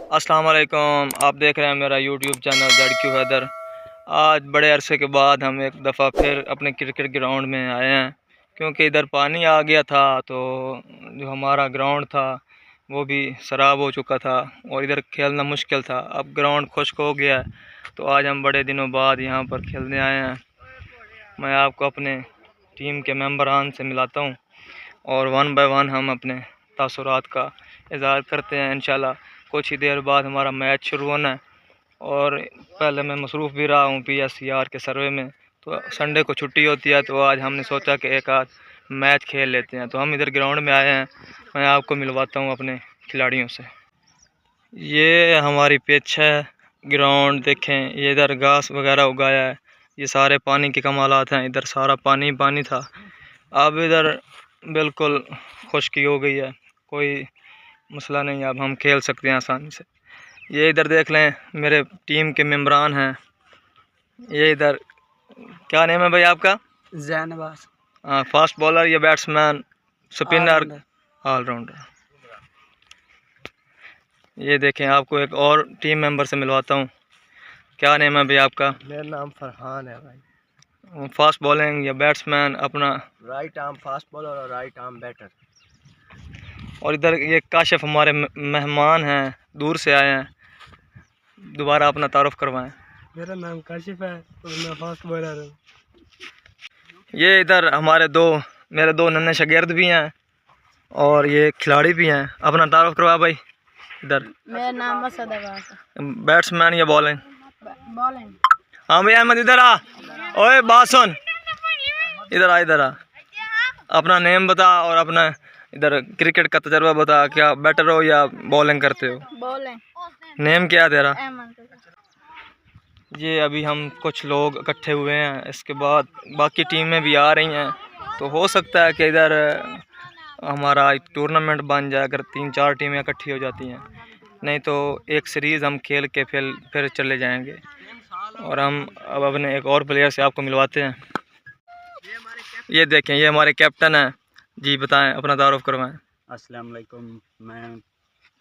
अस्सलाम वालेकुम। आप देख रहे हैं मेरा यूट्यूब चैनल ZQ वेदर। आज बड़े अरसे के बाद हम एक दफ़ा फिर अपने क्रिकेट ग्राउंड में आए हैं, क्योंकि इधर पानी आ गया था तो जो हमारा ग्राउंड था वो भी ख़राब हो चुका था और इधर खेलना मुश्किल था। अब ग्राउंड खुश्क हो गया है तो आज हम बड़े दिनों बाद यहाँ पर खेलने आए हैं। मैं आपको अपने टीम के मेंबरान से मिलाता हूँ और वन बाय वन हम अपने तासुरात का इज़हार करते हैं। इंशाल्लाह कुछ ही देर बाद हमारा मैच शुरू होना है और पहले मैं मसरूफ़ भी रहा हूँ PSCR के सर्वे में, तो संडे को छुट्टी होती है तो आज हमने सोचा कि एक आध मैच खेल लेते हैं। तो हम इधर ग्राउंड में आए हैं, मैं आपको मिलवाता हूँ अपने खिलाड़ियों से। ये हमारी पिच है, ग्राउंड देखें, ये इधर घास वगैरह उगाया है, ये सारे पानी के कमालात हैं। इधर सारा पानी पानी था, अब इधर बिल्कुल खुश्की हो गई है, कोई मसला नहीं, अब हम खेल सकते हैं आसानी से। ये इधर देख लें मेरे टीम के मेंबरान हैं। ये इधर क्या नेम है भाई आपका? जैनबाज। फास्ट बॉलर या बैट्समैन, स्पिनर, ऑलराउंडर। ये देखें, आपको एक और टीम मेंबर से मिलवाता हूँ। क्या नेम है भाई आपका? मेरा नाम फरहान है भाई। फास्ट बॉलिंग या बैट्समैन अपना? राइट आर्म फास्ट बॉलर और राइट आर्म बैटर। और इधर ये काशिफ हमारे मेहमान हैं, दूर से आए हैं, दोबारा अपना तारुफ करवाएं। मेरा नाम काशिफ है और मैं फास्ट बॉलर हूँ। ये इधर मेरे दो नन्हे शागिर्द भी हैं और ये खिलाड़ी भी हैं। अपना तारुफ करवा भाई। इधर मेरा नाम मसद अब्बास है। बैट्समैन या बॉलिंग? बॉलिंग। हाँ भाई अहमद इधर आ। ओए बात सुन, इधर आ, इधर आ। अपना नेम बता और अपना इधर क्रिकेट का तजर्बा बता, क्या बैटर हो या बॉलिंग करते हो? बॉलिंग। नेम क्या है तेरा? अहमद। ये अभी हम कुछ लोग इकट्ठे हुए हैं, इसके बाद बाकी टीमें भी आ रही हैं, तो हो सकता है कि इधर हमारा एक टूर्नामेंट बन जाए अगर 3-4 टीमें इकट्ठी हो जाती हैं। नहीं तो एक सीरीज़ हम खेल के फिर चले जाएंगे। और हम अब अपने एक और प्लेयर से आपको मिलवाते हैं। ये देखें, ये हमारे कैप्टन हैं जी, बताएं, अपना तारुफ करवाएं। अस्सलाम वालेकुम, मैं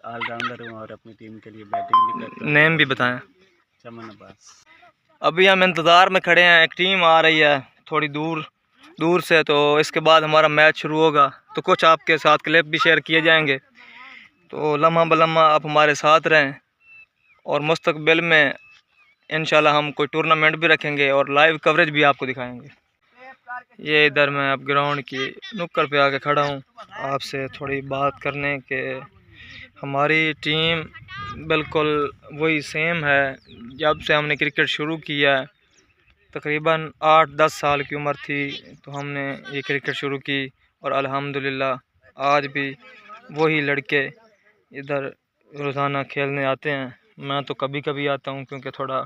ऑलराउंडर हूँ और अपनी टीम के लिए बैटिंग भी करता हूँ। नेम भी बताएं। चमन अब्बास। अभी हम इंतज़ार में खड़े हैं, एक टीम आ रही है थोड़ी दूर से, तो इसके बाद हमारा मैच शुरू होगा, तो कुछ आपके साथ क्लिप भी शेयर किए जाएंगे। तो लम्हा बलम्हा आप हमारे साथ रहें और मुस्तकबिल में इंशाल्लाह हम कोई टूर्नामेंट भी रखेंगे और लाइव कवरेज भी आपको दिखाएंगे। ये इधर मैं अब ग्राउंड की नुक्कड़ पे आके खड़ा हूँ आपसे थोड़ी बात करने के। हमारी टीम बिल्कुल वही सेम है, जब से हमने क्रिकेट शुरू किया है, तकरीबन 8-10 साल की उम्र थी तो हमने ये क्रिकेट शुरू की और अल्हम्दुलिल्लाह आज भी वही लड़के इधर रोज़ाना खेलने आते हैं। मैं तो कभी कभी आता हूँ, क्योंकि थोड़ा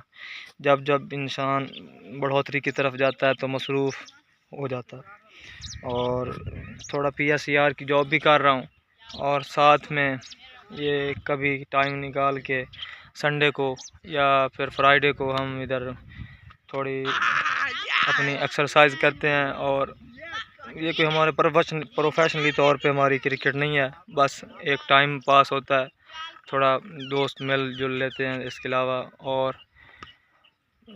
जब इंसान बढ़ोतरी की तरफ जाता है तो मसरूफ़ हो जाता है, और थोड़ा PSCR की जॉब भी कर रहा हूँ और साथ में ये कभी टाइम निकाल के संडे को या फिर फ्राइडे को हम इधर थोड़ी अपनी एक्सरसाइज करते हैं। और ये कोई हमारे प्रोफेशनली तौर पे हमारी क्रिकेट नहीं है, बस एक टाइम पास होता है, थोड़ा दोस्त मिल जुल लेते हैं इसके अलावा। और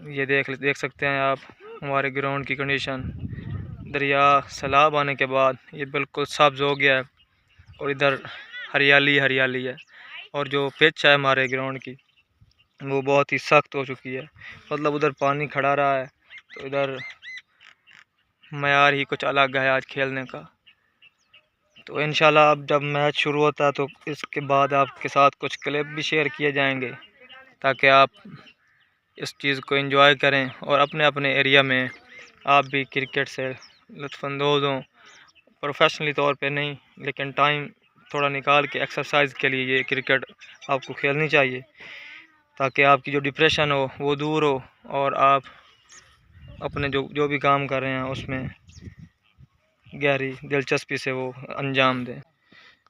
ये देख सकते हैं आप हमारे ग्राउंड की कंडीशन। दरिया सैलाब आने के बाद ये बिल्कुल सब्ज़ हो गया है और इधर हरियाली हरियाली है। और जो पिच है हमारे ग्राउंड की वो बहुत ही सख्त हो चुकी है, मतलब उधर पानी खड़ा रहा है, तो इधर मयार ही कुछ अलग है आज खेलने का। तो इंशाल्लाह अब जब मैच शुरू होता है तो इसके बाद आपके साथ कुछ क्लिप भी शेयर किए जाएंगे, ताकि आप इस चीज़ को एंजॉय करें और अपने अपने एरिया में आप भी क्रिकेट से लुत्फ़अंदोज़ हों। प्रोफेशनली तौर पे नहीं, लेकिन टाइम थोड़ा निकाल के एक्सरसाइज के लिए ये क्रिकेट आपको खेलनी चाहिए, ताकि आपकी जो डिप्रेशन हो वो दूर हो और आप अपने जो भी काम कर रहे हैं उसमें गहरी दिलचस्पी से वो अंजाम दें।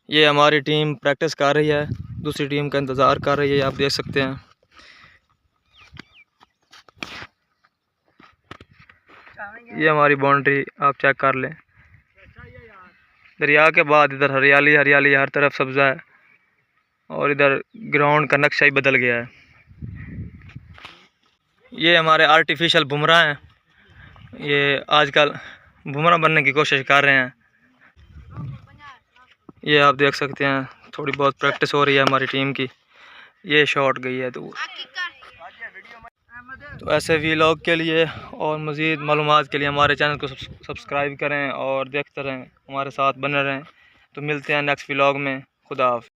ये हमारी टीम प्रैक्टिस कर रही है, दूसरी टीम का इंतज़ार कर रही है, आप देख सकते हैं। ये हमारी बाउंड्री आप चेक कर लें। दरिया के बाद इधर हरियाली हरियाली, हर तरफ सब्ज़ा है। और इधर ग्राउंड का नक्शा ही बदल गया है। ये हमारे आर्टिफिशियल बुमराह हैं, ये आजकल बुमराह बनने की कोशिश कर रहे हैं। ये आप देख सकते हैं, थोड़ी बहुत प्रैक्टिस हो रही है हमारी टीम की। ये शॉट गई है तो ऐसे वीलॉग के लिए और मज़ीद मालूमात के लिए हमारे चैनल को सब्सक्राइब करें और देखते रहें, हमारे साथ बने रहें। तो मिलते हैं नेक्स्ट वीलॉग में। खुदा हाफ़िज़।